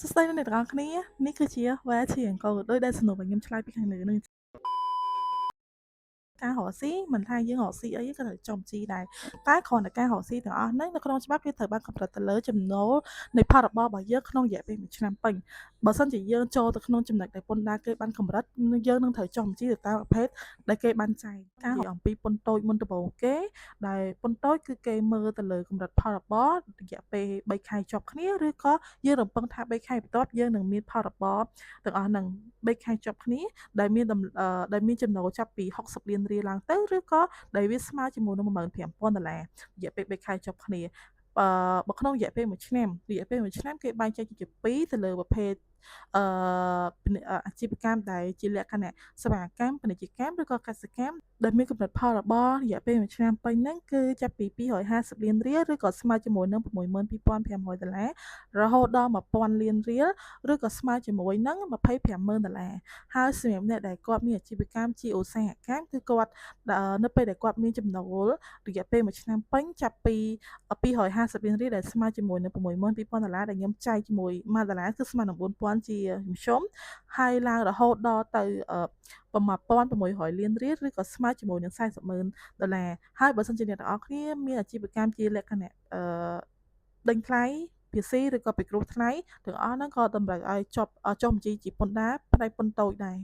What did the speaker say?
សួស្តីអ្នកទាំងអស់គ្នានេះគឺជា Where ជាអង្គរដោយដែលសំណួររបស់ខ្ញុំឆ្លើយពីខាងលើនឹងការរកស៊ីមិនថាយើងរកស៊ីអីក៏ត្រូវចំជីដែរតែគ្រាន់តែការរកស៊ីទាំងអស់ហ្នឹងនៅក្នុងច្បាប់វាត្រូវបានកំណត់ទៅលើចំណូលនៃផលរបររបស់យើងក្នុងរយៈពេល1ឆ្នាំពេញបើសិនជាយើងចូលទៅក្នុងចំណុចដែលពន្ធដារគេបានកម្រិតយើងនឹងត្រូវចំជីទៅតាមប្រភេទដែលគេបានចែងការអំពីពន្ធតូចមុនដំបូងគេដែលពន្ធតូចគឺគេមើលទៅលើកម្រិតផលរបររយៈពេល3ខែជាប់គ្នាឬក៏យើងរំពឹងថា3ខែបន្ទាប់យើងនឹងមានផលរបរទាំងអស់ហ្នឹង3ខែជាប់គ្នាដែលមានចំណូលចាប់ពី60លានរៀលឡើងទៅឬក៏ដែលវាស្មើជាមួយនឹង$15,000រយៈពេល3ខែជាប់គ្នាបើក្នុងរយៈពេល1ឆ្នាំគេបែងចែកជា2ទៅលើប្រភេទអឺអាជីវកម្មដែលជាលក្ខណៈសេវាកម្មពាណិជ្ជកម្មឬក៏កសិកម្មដែលមានកម្រិតផលរបររយៈពេល1ឆ្នាំពេញហ្នឹងគឺចាប់ពី250លានរៀលឬក៏ស្មើជាមួយនឹង$62,500រហូតដល់1,000លានរៀលឬក៏ស្មើជាមួយនឹង$25,000ហើយសម្រាប់អ្នកដែលគាត់មានអាជីវកម្មជាឧស្សាហកម្មគឺគាត់នៅពេលដែលគាត់មានចំណូលរយៈពេល1ឆ្នាំពេញចាប់ពី250លានរៀលដែលស្មើជាមួយនឹង$62,000ដែលខ្ញុំចែកជាមួយ$1គឺស្មើនឹង4,000ជាមធ្យមហើយឡើងរហូតដល់ទៅ$1,600លានរៀលឬក៏ស្មើជាមួយនឹង$40,000ហើយបើសិនជាអ្នកទាំងអស់គ្នាមានអាជីវកម្មជាលក្ខណៈដេញថ្លៃភាសីឬក៏ពិគ្រោះថ្លៃទាំងអស់ហ្នឹងក៏តម្រូវឲ្យចុះបញ្ជីជាពន្ធដារផ្នែកពន្ធតូចដែរ